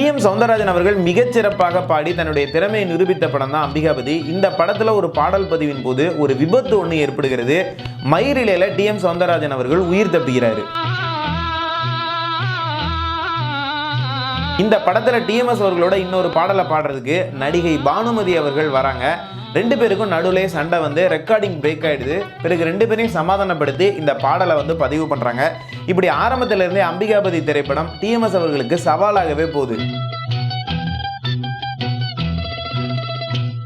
TM. Soundararajan அவர்கள் மிகச்சிறப்பாக பாடி தன்னுடைய திறமையை நிரூபித்த படம் தான் அம்பிகாபதி. இந்த படத்தில் ஒரு பாடல் பதிவின் போது ஒரு விபத்து ஒன்று ஏற்படுகிறது. மயிரிழையில டி.எம். சௌந்தரராஜன் அவர்கள் உயிர் தப்புகிறாரு. இந்த படத்தில் டி.எம்.எஸ். அவர்களோட இன்னொரு பாடலை பாடுறதுக்கு நடிகை பானுமதி அவர்கள் வராங்க. ரெண்டு பேருக்கும் நடுவில் சண்டை வந்து ரெக்கார்டிங் பிரேக் ஆகிடுது. பிறகு ரெண்டு பேரையும் சமாதானப்படுத்தி இந்த பாடலை வந்து பதிவு பண்ணுறாங்க. இப்படி ஆரம்பத்திலிருந்தே அம்பிகாபதி திரைப்படம் டி.எம்.எஸ். அவர்களுக்கு சவாலாகவே போகுது.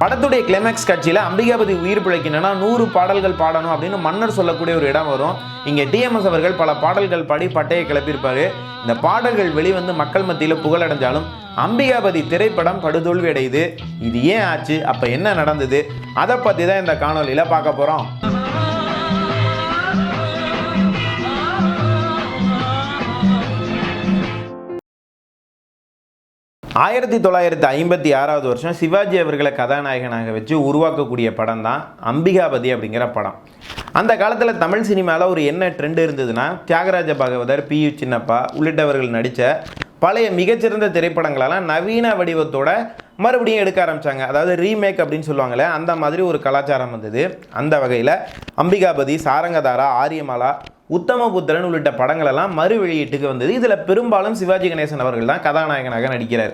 படத்துடைய கிளைமேக்ஸ் காட்சியில் அம்பிகாபதி உயிர் பிழைக்கணும்னா 100 பாடல்கள் பாடணும் அப்படின்னு மன்னர் சொல்லக்கூடிய ஒரு இடம் வரும். இங்கே டி.எம்.எஸ். அவர்கள் பல பாடல்கள் பாடி பட்டையை கிளப்பியிருப்பாரு. இந்த பாடல்கள் வெளிவந்து மக்கள் மத்தியில் புகழடைஞ்சாலும் அம்பிகாபதி திரைப்படம் படுதோல்வி அடையுது. இது ஏன் ஆச்சு, அப்போ என்ன நடந்தது, அதை பற்றி தான் இந்த காணொலியில் பார்க்க போகிறோம். 1956 வருஷம் சிவாஜி அவர்களை கதாநாயகனாக வச்சு உருவாக்கக்கூடிய படம் தான் அம்பிகாபதி அப்படிங்கிற படம். அந்த காலத்தில் தமிழ் சினிமாவில் ஒரு என்ன ட்ரெண்ட் இருந்ததுன்னா, தியாகராஜ பாகவதர், பி.யு. சின்னப்பா உள்ளிட்டவர்கள் நடித்த பழைய மிகச்சிறந்த திரைப்படங்களெல்லாம் நவீன வடிவத்தோட மறுபடியும் எடுக்க ஆரம்பித்தாங்க. அதாவது ரீமேக் அப்படின்னு சொல்லுவாங்களே, அந்த மாதிரி ஒரு கலாச்சாரம் வந்தது. அந்த வகையில் அம்பிகாபதி, சாரங்கதாரா, ஆரியமாலா, உத்தமபுத்திரன் உள்ளிட்ட படங்களெல்லாம் மறு வெளியீட்டுக்கு வந்தது. இதில் பெரும்பாலும் சிவாஜி கணேசன் அவர்கள் தான் கதாநாயகனாக நடிக்கிறார்.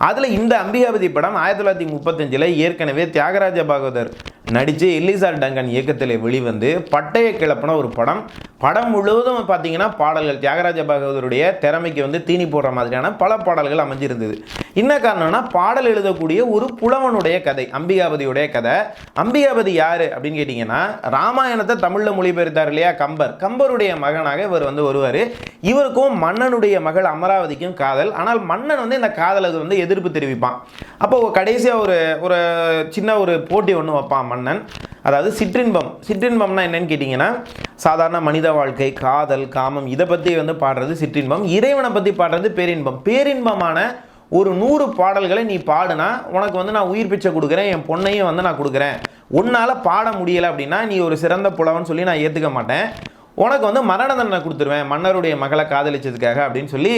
அதில் இந்த அம்பிகாபதி படம் 1935 ஏற்கனவே தியாகராஜ பாகவதர் நடித்து எல்லிசார் டங்கன் இயக்கத்தில் வெளிவந்து பட்டையை கிளப்பின ஒரு படம். படம் முழுவதும் பார்த்தீங்கன்னா பாடல்கள் தியாகராஜ பாகவதருடைய திறமைக்கு வந்து தீனி போடுற மாதிரியான பல பாடல்கள் அமைஞ்சிருந்தது. என்ன காரணம்னா, பாடல் எழுதக்கூடிய ஒரு புலவனுடைய கதை அம்பிகாபதியுடைய கதை. அம்பிகாபதி யார் அப்படின்னு கேட்டிங்கன்னா, ராமாயணத்தை தமிழில் மொழிபெயர்த்தார் இல்லையா கம்பர், கம்பருடைய மகனாக இவர் வந்து வருவார். இவருக்கும் மன்னனுடைய மகள் அமராவதிக்கும் காதல். ஆனால் மன்னன் வந்து இந்த காதலுக்கு வந்து எதிர்ப்பு தெரிவிப்பான். அப்போ கடைசியாக ஒரு சின்ன ஒரு போட்டி ஒன்று வைப்பான் மன்னன். அதாவது சிற்றின்பம்னா என்னன்னு கேட்டிங்கன்னா, சாதாரண மனித வாழ்க்கை, காதல், காமம் இதை பற்றி வந்து பாடுறது சிற்றின்பம். இறைவனை பற்றி பாடுறது பேரின்பம். பேரின்பமான ஒரு 100 பாடல்களை நீ பாடுனா உனக்கு வந்து நான் உயிர் பிச்சை கொடுக்குறேன், என் பொண்ணையும் வந்து நான் கொடுக்குறேன். உன்னால் பாட முடியலை அப்படின்னா நீ ஒரு சிறந்த புலவன் சொல்லி நான் ஏற்றுக்க மாட்டேன், உனக்கு வந்து மரண தண்டனை கொடுத்துருவேன் மன்னருடைய மகளை காதலிச்சதுக்காக அப்படின்னு சொல்லி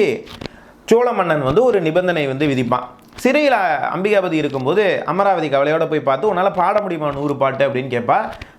சோழ மன்னன் வந்து ஒரு நிபந்தனை வந்து விதிப்பான். சிறையில் அம்பிகாபதி இருக்கும்போது அமராவதி கவலையோடு போய் பார்த்து, உன்னால் பாட முடியுமா 100 பாட்டு அப்படின்னு கேட்பா.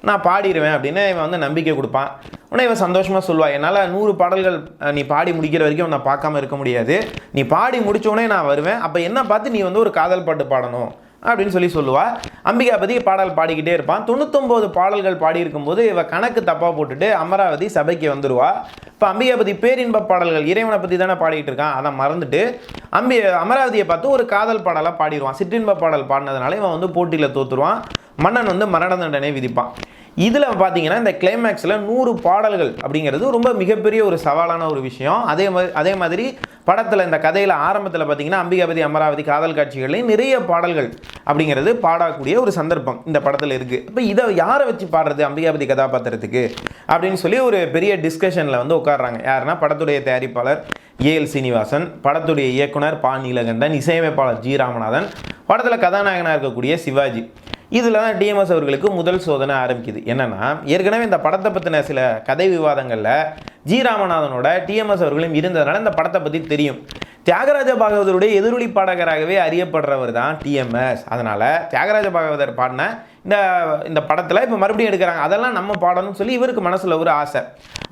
நான் பாடிடுவேன் அப்படின்னு இவன் வந்து நம்பிக்கை கொடுப்பான். உடனே இவன் சந்தோஷமாக சொல்லுவாள், என்னால் 100 பாடல்கள் நீ பாடி முடிக்கிற வரைக்கும் நான் பார்க்காம இருக்க முடியாது, நீ பாடி முடித்தோடனே நான் வருவேன், அப்போ என்ன பார்த்து நீ வந்து ஒரு காதல் பாட்டு பாடணும் அப்படின்னு சொல்லுவா. அம்பிகாபதி பாடல் பாடிக்கிட்டே இருப்பான். 99 பாடல்கள் பாடியிருக்கும்போது இவ கணக்கு தப்பாக போட்டுட்டு அமராவதி சபைக்கு வந்துடுவா. இப்போ அம்பிகாபதி பேரின்ப பாடல்கள் இறைவனை பற்றி தானே பாடிக்கிட்டு இருக்கான், அதை மறந்துட்டு அமராவதியை பார்த்து ஒரு காதல் பாடலாக பாடிடுவான். சிற்றின்ப பாடல் பாடினதுனால இவன் வந்து போட்டியில் தோற்றுருவான். மன்னன் வந்து மரண தண்டனை விதிப்பான். இதில் பார்த்தீங்கன்னா இந்த கிளைமேக்ஸில் 100 பாடல்கள் அப்படிங்கிறது ரொம்ப மிகப்பெரிய ஒரு சவாலான ஒரு விஷயம். அதே மாதிரி படத்தில் இந்த கதையில் ஆரம்பத்தில் பார்த்தீங்கன்னா அம்பிகாபதி அமராவதி காதல் காட்சிகள்லையும் நிறைய பாடல்கள் அப்படிங்கிறது பாடக்கூடிய ஒரு சந்தர்ப்பம் இந்த படத்தில் இருக்குது. இப்போ இதை யாரை வச்சு பாடுறது அம்பிகாபதி கதாபாத்திரத்துக்கு அப்படின்னு சொல்லி ஒரு பெரிய டிஸ்கஷனில் வந்து உட்காடுறாங்க. யாருன்னா, படத்துடைய தயாரிப்பாளர் ஏ.எல். சீனிவாசன், படத்துடைய இயக்குனர் பா. நீலகண்டன், இசையமைப்பாளர் ஜி. ராமநாதன், படத்தில் கதாநாயகனாக இருக்கக்கூடிய சிவாஜி. இதில் தான் டி.எம்.எஸ். அவர்களுக்கு முதல் சோதனை ஆரம்பிக்குது. என்னென்னா, ஏற்கனவே இந்த படத்தை பற்றின சில கதை விவாதங்களில் ஜி. ராமநாதனோட டி.எம்.எஸ். அவர்களும் இருந்ததுனால இந்த படத்தை பற்றி தெரியும். தியாகராஜ பாகவதருடைய எதிரொலி பாடகராகவே அறியப்படுறவர் தான் டி.எம்.எஸ். அதனால் தியாகராஜ பாகவதர் பாடின இந்த படத்தில் இப்போ மறுபடியும் எடுக்கிறாங்க, அதெல்லாம் நம்ம பாடணும்னு சொல்லி இவருக்கு மனசில் ஒரு ஆசை.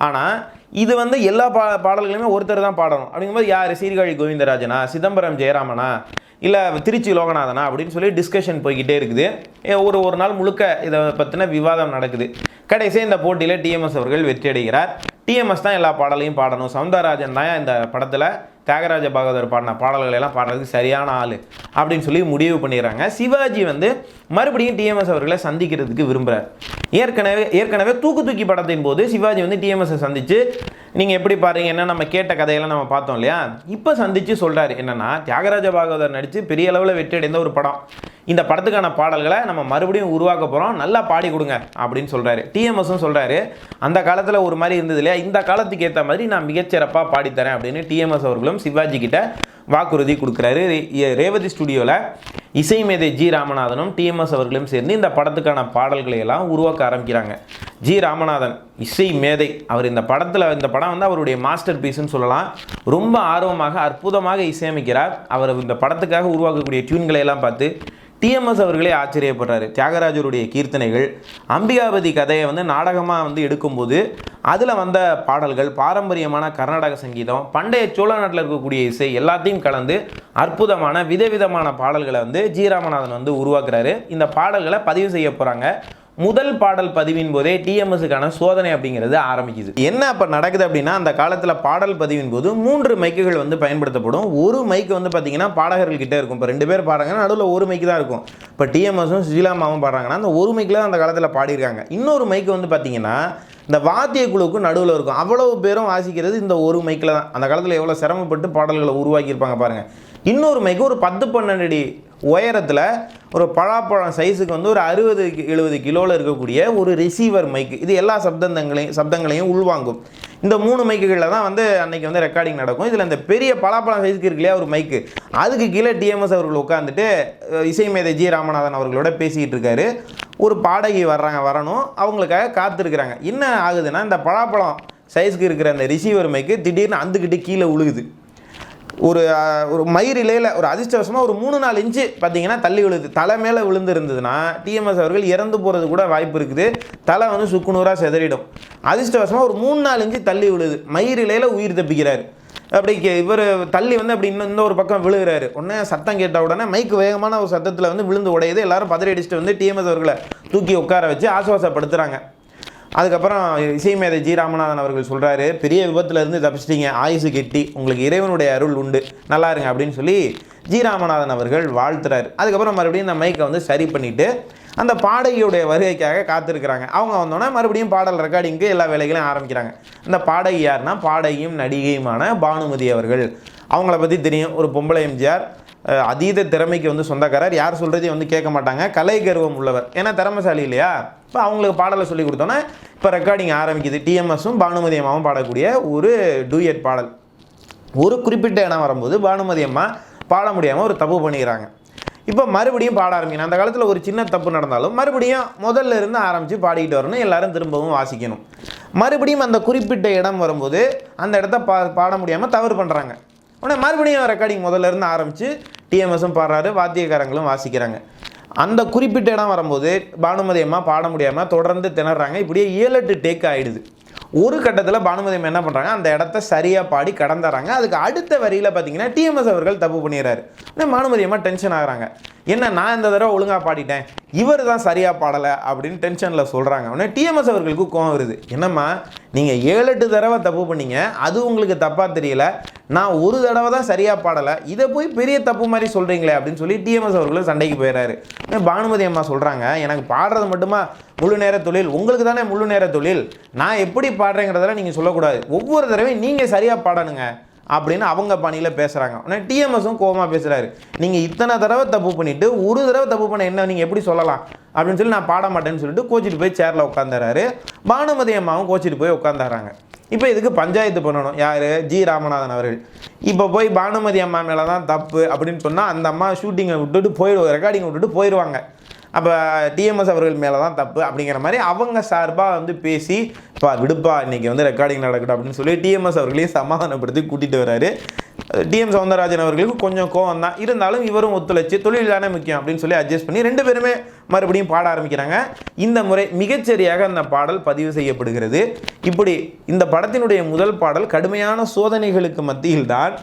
ஆனால் இது வந்து எல்லா பாடல்களையுமே ஒருத்தர் தான் பாடணும் அப்படிங்கும்போது யார், சீர்காழி கோவிந்தராஜனா, சிதம்பரம் ஜெயராமனா, இல்லை திருச்சி லோகநாதனா அப்படின்னு சொல்லி டிஸ்கஷன் போய்கிட்டே இருக்குது. ஒரு நாள் முழுக்க இதை பற்றின விவாதம் நடக்குது. கடைசியாக இந்த போட்டியில் டி.எம்.எஸ். அவர்கள் வெற்றி அடைகிறார். டி.எம்.எஸ். தான் எல்லா பாடலையும் பாடணும், சௌந்தரராஜன் தான் இந்த படத்தில் தியாகராஜ பாகவதர் பாடின பாடல்கள் எல்லாம் பாடுறதுக்கு சரியான ஆள் அப்படின்னு சொல்லி முடிவு பண்ணிடுறாங்க. சிவாஜி வந்து மறுபடியும் டி.எம்.எஸ். அவர்களை சந்திக்கிறதுக்கு விரும்புகிறார். ஏற்கனவே தூக்கி படத்தின் போது சிவாஜி வந்து டி.எம்.எஸ். சந்தித்து, நீங்கள் எப்படி பாருங்க, என்ன நம்ம கேட்ட கதையெல்லாம் நம்ம பார்த்தோம் இல்லையா, இப்போ சந்தித்து சொல்கிறார் என்னென்னா, தியாகராஜ பாகவதர் நடித்து பெரிய அளவில் வெற்றி அடைந்த ஒரு படம், இந்த படத்துக்கான பாடல்களை நம்ம மறுபடியும் உருவாக்க போகிறோம், நல்லா பாடி கொடுங்க அப்படின்னு சொல்கிறாரு. டி.எம்.எஸும் சொல்கிறாரு, அந்த காலத்தில் ஒரு மாதிரி இருந்தது இல்லையா, இந்த காலத்துக்கு ஏற்ற மாதிரி நான் மிகச்சிறப்பாக பாடித்தரேன் அப்படின்னு டி.எம்.எஸ். அவர்களும் சிவாஜி கிட்ட வாக்குறுதி கொடுக்குறாரு. ரேவதி ஸ்டுடியோவில் இசை மேதை ஜி. ராமநாதனும் டி.எம்.எஸ். அவர்களும் சேர்ந்து இந்த படத்துக்கான பாடல்களை எல்லாம் உருவாக்க ஆரம்பிக்கிறாங்க. ஜி ராமநாதன் இசை மேதை. அவர் இந்த படம் வந்து அவருடைய மாஸ்டர் பீஸ்ன்னு சொல்லலாம். ரொம்ப ஆர்வமாக அற்புதமாக இசையமைக்கிறார். அவர் இந்த படத்துக்காக உருவாக்கக்கூடிய டியூன்களை எல்லாம் பார்த்து டிஎம்எஸ் அவர்களே ஆச்சரியப்படுறாரு. தியாகராஜருடைய கீர்த்தனைகள், அம்பிகாபதி கதையை வந்து நாடகமாக வந்து எடுக்கும்போது அதில் வந்த பாடல்கள், பாரம்பரியமான கர்நாடக சங்கீதம், பண்டைய சோழ நாட்டில் இருக்கக்கூடிய இசை எல்லாத்தையும் கலந்து அற்புதமான விதவிதமான பாடல்களை வந்து ஜி ராமநாதன் வந்து உருவாக்குறாரு. இந்த பாடல்களை பதிவு செய்ய போகிறாங்க. முதல் பாடல் பதிவின் போதே டிஎம்எஸ்க்கான சோதனை அப்படிங்கிறது ஆரம்பிக்குது. என்ன அப்போ நடக்குது அப்படின்னா, அந்த காலத்தில் பாடல் பதிவின் போது 3 மைக்குகள் வந்து பயன்படுத்தப்படும். ஒரு மைக்கு வந்து பார்த்தீங்கன்னா பாடகர்கள்கிட்ட இருக்கும். இப்போ 2 பேர் பாடுறாங்கன்னா நடுவில் ஒரு மைக்கு தான் இருக்கும். இப்போ டிஎம்எஸும் சுஜிலாமாவும் பாடுறாங்கன்னா அந்த ஒரு மைக்கில் தான் அந்த காலத்தில் பாடியிருக்காங்க. இன்னொரு மைக்கு வந்து பார்த்தீங்கன்னா இந்த வாத்திய குழுவுக்கு நடுவில் இருக்கும். அவ்வளவு பேரும் வாசிக்கிறது இந்த ஒரு மைக்கில் தான். அந்த காலத்தில் எவ்வளோ சிரமப்பட்டு பாடல்களை உருவாக்கியிருப்பாங்க பாருங்கள். இன்னொரு மைக்கு ஒரு 10-12 அடி உயரத்தில் ஒரு பழாப்பழம் சைஸுக்கு வந்து ஒரு 60-70 கிலோவில் இருக்கக்கூடிய ஒரு ரிசீவர் மைக்கு. இது எல்லா சப்தங்களையும் உள்வாங்கும். இந்த 3 மைக்குகளில் தான் வந்து அன்றைக்கி வந்து ரெக்கார்டிங் நடக்கும். இதில் இந்த பெரிய பழாப்பழம் சைஸுக்கு இருக்கு இல்லையா ஒரு மைக்கு, அதுக்கு கீழே டிஎம்எஸ் அவர்கள் உட்காந்துட்டு இசை மேதை ஜி ராமநாதன் அவர்களோட பேசிக்கிட்டு இருக்காரு. ஒரு பாடகி வரணும், அவங்களுக்காக காத்திருக்கிறாங்க. என்ன ஆகுதுன்னா, இந்த பழாப்பழம் சைஸுக்கு இருக்கிற அந்த ரிசீவர் மைக்கு திடீர்னு அந்துக்கிட்டு கீழே விழுகுது. ஒரு மயிரிலையில் ஒரு அதிர்ஷ்டவசமாக ஒரு 3-4 இன்ச்சு பார்த்தீங்கன்னா தள்ளி விழுது. தலை மேலே விழுந்து இருந்ததுன்னா டிஎம்எஸ் அவர்கள் இறந்து போகிறது கூட வாய்ப்பு இருக்குது. தலை வந்து சுக்குநூறாக செதறிடும். அதிர்ஷ்டவசமாக ஒரு 3-4 இன்ச்சு தள்ளி விழுது. மயிரிலையில் உயிர் தப்பிக்கிறார். அப்படி இவர் தள்ளி வந்து அப்படி இன்னொரு பக்கம் விழுகிறாரு. உடனே சத்தம் கேட்ட உடனே மைக்கு வேகமான ஒரு சத்தத்தில் வந்து விழுந்து உடையுது. எல்லாரும் பதறி அடிச்சுட்டு வந்து டிஎம்எஸ் அவர்களை தூக்கி உட்கார வச்சு ஆசுவாசப்படுத்துகிறாங்க. அதுக்கப்புறம் இசை மேதை ஜி ராமநாதன் அவர்கள் சொல்கிறாரு, பெரிய விபத்துலேருந்து தப்பிச்சிட்டிங்க, ஆயுசு கெட்டி, உங்களுக்கு இறைவனுடைய அருள் உண்டு, நல்லா இருங்க அப்படின்னு சொல்லி ஜி ராமநாதன் அவர்கள் வாழ்த்துறாரு. அதுக்கப்புறம் மறுபடியும் இந்த மைக்கை வந்து சரி பண்ணிவிட்டு அந்த பாடகியுடைய வருகைக்காக காத்திருக்கிறாங்க. அவங்க வந்தோடனே மறுபடியும் பாடல் ரெக்கார்டிங்க்கு எல்லா வேலைகளையும் ஆரம்பிக்கிறாங்க. அந்த பாடகி யாருன்னா பாடகியும் நடிகையுமான பானுமதி அவர்கள். அவங்கள பற்றி தெரியும், ஒரு பொம்பளை எம்ஜிஆர், அதீத திறமைக்கு வந்து சொந்தக்காரர், யார் சொல்கிறதையும் வந்து கேட்க மாட்டாங்க, கலை கர்வம் உள்ளவர், ஏன்னா திறமைசாலி இல்லையா. இப்போ அவங்களுக்கு பாடலை சொல்லி கொடுத்தோன்னே இப்போ ரெக்கார்டிங் ஆரம்பிக்குது. டிஎம்எஸும் பானுமதி அம்மாவும் பாடக்கூடிய ஒரு டூயட் பாடல். ஒரு குறிப்பிட்ட இடம் வரும்போது பானுமதி அம்மா பாட முடியாமல் ஒரு தப்பு பண்ணிக்கிறாங்க. இப்போ மறுபடியும் பாட ஆரம்பிக்கணும். அந்த காலத்தில் ஒரு சின்ன தப்பு நடந்தாலும் மறுபடியும் முதல்ல இருந்து ஆரம்பித்து பாடிக்கிட்டு வரணும், எல்லாரும் திரும்பவும் வாசிக்கணும். மறுபடியும் அந்த குறிப்பிட்ட இடம் வரும்போது அந்த இடத்த பாட முடியாமல் தவறு பண்ணுறாங்க. உடனே மறுபடியும் ரெக்கார்டிங் முதல்ல இருந்து ஆரம்பித்து டிஎம்எஸும் பாடுறாரு, வாத்தியக்காரங்களும் வாசிக்கிறாங்க. அந்த குறிப்பிட்ட இடம் வரும்போது பானுமதி அம்மா பாட முடியாமல் தொடர்ந்து திணறாங்க. இப்படியே 7-8 டேக் ஆகிடுது. ஒரு கட்டத்தில் பானுமதி அம்மா என்ன பண்ணுறாங்க, அந்த இடத்த சரியாக பாடி கடந்துறாங்க. அதுக்கு அடுத்த வரியில் பார்த்தீங்கன்னா டிஎம்எஸ் அவர்கள் தப்பு பண்ணிடுறாரு. பானுமதி அம்மா டென்ஷன் ஆகுறாங்க. என்ன, நான் இந்த தடவை ஒழுங்காக பாடிட்டேன், இவர் தான் சரியாக பாடலை அப்படின்னு டென்ஷனில் சொல்கிறாங்க. உடனே டிஎம்எஸ் அவர்களுக்கு கோவம் வருது. என்னம்மா, நீங்கள் 7-8 தடவை தப்பு பண்ணீங்க, அது உங்களுக்கு தப்பாக தெரியல, நான் ஒரு தடவை தான் சரியாக பாடலை, இதை போய் பெரிய தப்பு மாதிரி சொல்கிறீங்களே அப்படின்னு சொல்லி டிஎம்எஸ் அவர்களும் சண்டைக்கு போயிடுறாரு. பானுமதி அம்மா சொல்கிறாங்க, எனக்கு பாடுறது மட்டுமா முழு நேர தொழில், உங்களுக்கு தானே முழு நேர தொழில், நான் எப்படி பாடுறேங்கிறதெல்லாம் நீங்கள் சொல்லக்கூடாது, ஒவ்வொரு தடவையும் நீங்கள் சரியாக பாடணுங்க அப்படின்னு அவங்க பணியில் பேசுகிறாங்க. ஆனால் டிஎம்எஸும் கோவமாக பேசுகிறாரு. நீங்கள் இத்தனை தடவை தப்பு பண்ணிவிட்டு ஒரு தடவை தப்பு பண்ண என்ன நீங்கள் எப்படி சொல்லலாம் அப்படின்னு சொல்லி நான் பாட மாட்டேன்னு சொல்லிட்டு கோச்சிட்டு போய் சேரில் உட்காந்துறாரு. பானுமதி அம்மாவும் கோச்சிட்டு போய் உட்காந்துறாங்க. இப்போ இதுக்கு பஞ்சாயத்து பண்ணணும் யார், ஜி ராமநாதன் அவர்கள். இப்போ போய் பானுமதி அம்மா மேலே தான் தப்பு அப்படின்னு சொன்னால் அந்த அம்மா ஷூட்டிங்கை விட்டுட்டு போயிடுவாங்க, ரெக்கார்டிங்கை விட்டுட்டு போயிடுவாங்க. அப்போ டிஎம்எஸ் அவர்கள் மேலே தான் தப்பு அப்படிங்கிற மாதிரி அவங்க சார்பாக வந்து பேசி, இப்போ விடுப்பா இன்றைக்கி வந்து ரெக்கார்டிங் நடக்கட்டும் அப்படின்னு சொல்லி டிஎம்எஸ் அவர்களையும் சமாதானப்படுத்தி கூட்டிகிட்டு வர்றாரு. டிஎம் சௌந்தரராஜன் அவர்களுக்கு கொஞ்சம் கோவம் தான், இருந்தாலும் இவரும் ஒத்துழைச்சி தொழில் தானே முக்கியம் அப்படின்னு சொல்லி அட்ஜஸ்ட் பண்ணி 2 பேருமே மறுபடியும் பாட ஆரம்பிக்கிறாங்க. இந்த முறை மிகச்சரியாக அந்த பாடல் பதிவு செய்யப்படுகிறது. இப்படி இந்த படத்தினுடைய முதல் பாடல் கடுமையான சோதனைகளுக்கு மத்தியில் தான்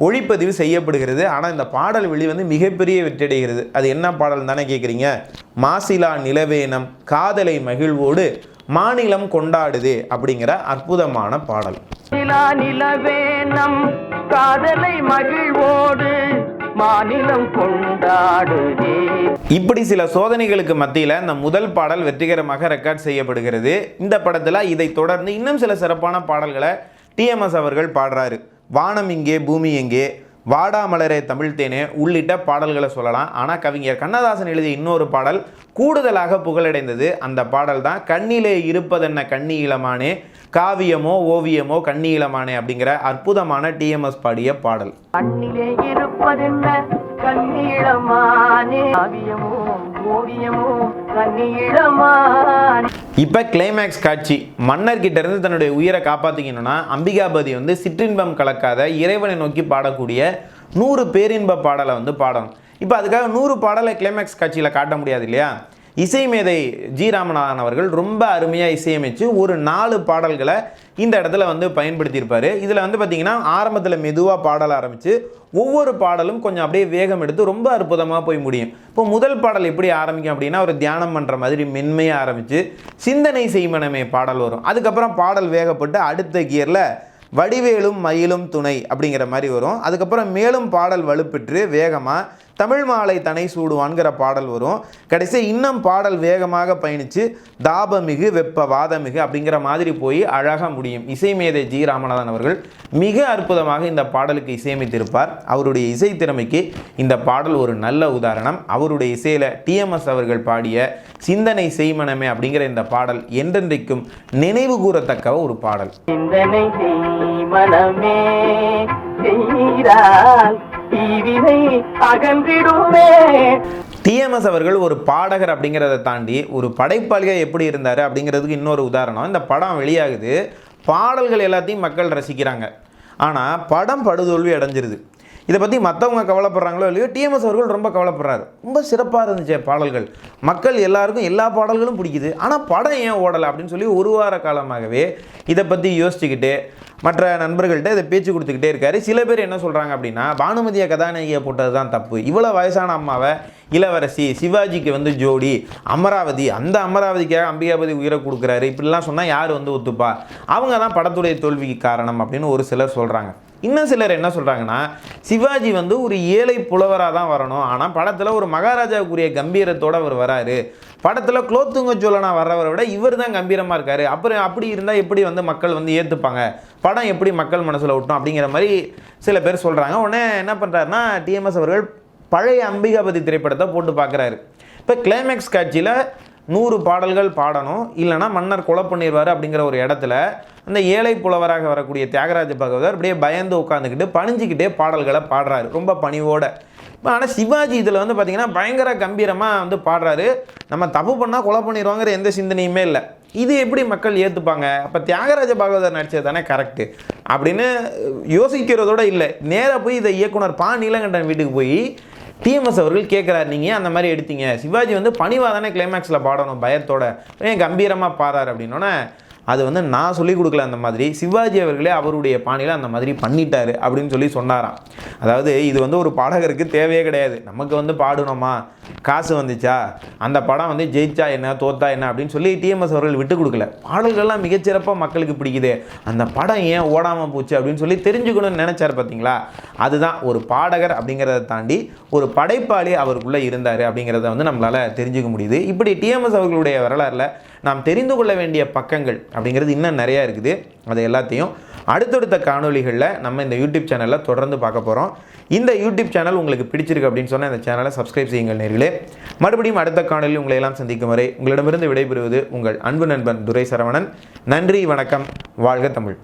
ஒளிப்பதிவு செய்யப்படுகிறது. ஆனால் இந்த பாடல் வந்து மிகப்பெரிய வெற்றியடைகிறது. அது என்ன பாடல் தானே கேட்குறீங்க, மாசிலா நிலவேனம் காதலை மகிழ்வோடு மாநிலம் கொண்டாடுதே அப்படிங்கிற அற்புதமான பாடல். நிலவேனம் காதலை மகிழ்வோடு மாநிலம் கொண்டாடுதே. இப்படி சில சோதனைகளுக்கு மத்தியில் இந்த முதல் பாடல் வெற்றிகரமாக ரெக்கார்ட் செய்யப்படுகிறது. இந்த படத்தில் இதை தொடர்ந்து இன்னும் சில சிறப்பான பாடல்களை டிஎம்எஸ் அவர்கள் பாடுறாரு. வானம் இங்கே பூமி எங்கே, வாடாமலரே தமிழ் தேனே உள்ளிட்ட பாடல்களை சொல்லலாம். ஆனால் கவிஞர் கண்ணதாசன் எழுதிய இன்னொரு பாடல் கூடுதலாக புகழடைந்தது. அந்த பாடல் தான் கண்ணிலே இருப்பதென்ன கண்ணி இளமானே, காவியமோ ஓவியமோ கண்ணி இளமானே அப்படிங்கிற அற்புதமான டிஎம்எஸ் பாடிய பாடல். கண்ணிலே இருப்பதென்ன கண்ணி இளமானே, காவியமோ ஓவியமோ இப்போ கிளைமேக்ஸ் காட்சி. மன்னர்கிட்ட இருந்து தன்னுடைய உயிரை காப்பாற்றிக்கணும்னா அம்பிகாபதி வந்து சிற்றின்பம் கலக்காத இறைவனை நோக்கி பாடக்கூடிய 100 பேரின்ப பாடலை வந்து பாடணும். இப்போ அதுக்காக 100 பாடலை கிளைமேக்ஸ் காட்சியில் காட்ட முடியாது இல்லையா? இசை மேதை ஜி ராமநாதன் அவர்கள் ரொம்ப அருமையாக இசையமைச்சு ஒரு 4 பாடல்களை இந்த இடத்துல வந்து பயன்படுத்தியிருப்பார். இதில் வந்து பார்த்திங்கன்னா ஆரம்பத்தில் மெதுவாக பாடல் ஆரம்பித்து ஒவ்வொரு பாடலும் கொஞ்சம் அப்படியே வேகம் எடுத்து ரொம்ப அற்புதமாக போய் முடியும். இப்போ முதல் பாடல் எப்படி ஆரம்பிக்கும் அப்படின்னா ஒரு தியானம் பண்ணுற மாதிரி மென்மையாக ஆரம்பித்து சிந்தனை செய்மனமே பாடல் வரும். அதுக்கப்புறம் பாடல் வேகப்பட்டு அடுத்த கியரில் வடிவேலும் மயிலும் துணை அப்படிங்கிற மாதிரி வரும். அதுக்கப்புறம் மேலும் பாடல் வலுப்பெற்று வேகமாக தமிழ் மாலை தனை சூடுவான்கிற பாடல் வரும். கடைசி இன்னும் பாடல் வேகமாக பயணித்து தாபமிகு வெப்ப வாதமிகு அப்படிங்கிற மாதிரி போய் அழகாக முடியும். இசை மேதை ஜி ராமநாதன் அவர்கள் மிக அற்புதமாக இந்த பாடலுக்கு இசையமைத்திருப்பார். அவருடைய இசை திறமைக்கு இந்த பாடல் ஒரு நல்ல உதாரணம். அவருடைய இசையில் டிஎம்எஸ் அவர்கள் பாடிய சிந்தனை செய்மனமே அப்படிங்கிற இந்த பாடல் என்றென்றைக்கும் நினைவு கூறத்தக்க ஒரு பாடல். சிந்தனை செய்மனமே டிஎம்எஸ் அவர்கள் ஒரு பாடகர் அப்படிங்கிறத தாண்டி ஒரு படைப்பாளியாக எப்படி இருந்தார் அப்படிங்கிறதுக்கு இன்னொரு உதாரணம். இந்த படம் வெளியாகுது, பாடல்கள் எல்லாத்தையும் மக்கள் ரசிக்கிறாங்க, ஆனால் படம் படுதோல்வி அடைஞ்சிருது. இதை பற்றி மற்றவங்க கவலைப்படுறாங்களோ இல்லையோ, டிஎம்எஸ் அவர்கள் ரொம்ப கவலைப்படுறாரு. ரொம்ப சிறப்பாக இருந்துச்சு பாடல்கள், மக்கள் எல்லாருக்கும் எல்லா பாடல்களும் பிடிக்குது, ஆனால் படம் ஏன் ஓடலை அப்படின்னு சொல்லி ஒரு வார காலமாகவே இதை பற்றி யோசிச்சுக்கிட்டு மற்ற நண்பர்கள்ட்ட இதை பேச்சு கொடுத்துக்கிட்டே இருக்காரு. சில பேர் என்ன சொல்கிறாங்க அப்படின்னா, பானுமதியை கதாநாயகியை போட்டது தான் தப்பு, இவ்வளோ வயசான அம்மாவை இளவரசி, சிவாஜிக்கு வந்து ஜோடி, அமராவதி, அந்த அமராவதிக்காக அம்பிகாபதி உயிரை கொடுக்குறாரு, இப்படிலாம் சொன்னால் யார் வந்து ஒத்துப்பா, அவங்க தான் படத்துடைய தோல்விக்கு காரணம் அப்படின்னு ஒரு சிலர் சொல்கிறாங்க. இன்னும் சிலர் என்ன சொல்கிறாங்கன்னா, சிவாஜி வந்து ஒரு ஏழை புலவராக தான் வரணும், ஆனால் படத்தில் ஒரு மகாராஜாவுக்குரிய கம்பீரத்தோடு அவர் வராரு, படத்தில் குலோத்துங்க சோழனா வர்றவரை விட இவர் தான் கம்பீரமாக இருக்கார், அப்புறம் அப்படி இருந்தால் எப்படி வந்து மக்கள் வந்து ஏற்றுப்பாங்க, படம் எப்படி மக்கள் மனசில் விட்டோம் அப்படிங்கிற மாதிரி சில பேர் சொல்கிறாங்க. உடனே என்ன பண்ணுறாருன்னா, டிஎம்எஸ் அவர்கள் பழைய அம்பிகாபதி திரைப்படத்தை போட்டு பார்க்குறாரு. இப்போ கிளைமேக்ஸ் காட்சியில் 100 பாடல்கள் பாடணும், இல்லைனா மன்னர் கொலை பண்ணிடுவார் அப்படிங்கிற ஒரு இடத்துல அந்த ஏழை புலவராக வரக்கூடிய தியாகராஜ பகவதர் அப்படியே பயந்து உட்காந்துக்கிட்டு பணிஞ்சிக்கிட்டே பாடல்களை பாடுறாரு ரொம்ப பணிவோடு. ஆனால் சிவாஜி இதில் வந்து பார்த்திங்கன்னா பயங்கர கம்பீரமாக வந்து பாடுறாரு. நம்ம தப்பு பண்ணால் கொலை பண்ணிடுவாங்கிற எந்த சிந்தனையுமே இல்லை. இது எப்படி மக்கள் ஏற்றுப்பாங்க, அப்போ தியாகராஜ பாகவதர் நடித்தது தானே கரெக்டு அப்படின்னு யோசிக்கிறதோடு இல்லை, நேராக போய் இதை இயக்குனர் பா நீலகண்டன் வீட்டுக்கு போய் டிஎம்எஸ் அவர்கள் கேட்குறாரு, நீங்கள் அந்த மாதிரி எடுத்தீங்க, சிவாஜி வந்து பணிவாக தானே கிளைமேக்ஸில் பாடணும் பயத்தோட, ஏன் கம்பீரமாக பாடுறாரு அப்படின்னோடனே, அது வந்து நான் சொல்லிக் கொடுக்கல, அந்த மாதிரி சிவாஜி அவர்களே அவருடைய பாணியில் அந்த மாதிரி பண்ணிட்டாரு அப்படின்னு சொல்லி சொன்னாராம். அதாவது இது வந்து ஒரு பாடகருக்கு தேவையே கிடையாது, நமக்கு வந்து பாடணுமா, காசு வந்துச்சா, அந்த படம் வந்து ஜெயிச்சா என்ன தோத்தா என்ன அப்படின்னு சொல்லி டிஎம்எஸ் அவர்கள் விட்டு கொடுக்கல. பாடல்கள்லாம் மிகச்சிறப்பாக மக்களுக்கு பிடிக்குது, அந்த படம் ஏன் ஓடாமல் போச்சு அப்படின்னு சொல்லி தெரிஞ்சுக்கணும்னு நினச்சார் பார்த்தீங்களா. அதுதான் ஒரு பாடகர் அப்படிங்கிறத தாண்டி ஒரு படைப்பாளி அவருக்குள்ளே இருந்தார் அப்படிங்கிறத வந்து நம்மளால் தெரிஞ்சுக்க முடியுது. இப்படி டிஎம்எஸ் அவர்களுடைய வரலாறில் நாம் தெரிந்து கொள்ள வேண்டிய பக்கங்கள் அப்படிங்கிறது இன்னும் நிறையா இருக்குது. அது எல்லாத்தையும் அடுத்தடுத்த காணொலிகளில் நம்ம இந்த யூடியூப் சேனலில் தொடர்ந்து பார்க்க போகிறோம். இந்த யூடியூப் சேனல் உங்களுக்கு பிடிச்சிருக்கு அப்படின்னு சொன்னால் இந்த சேனலை சப்ஸ்கிரைப் செய்யுங்கள் நேர்களே. மறுபடியும் அடுத்த காணொலியில் உங்களை எல்லாம் சந்திக்கும் வரை உங்களிடமிருந்து விடைபெறுவது உங்கள் அன்பு நண்பன் துரை சரவணன். நன்றி, வணக்கம், வாழ்க தமிழ்.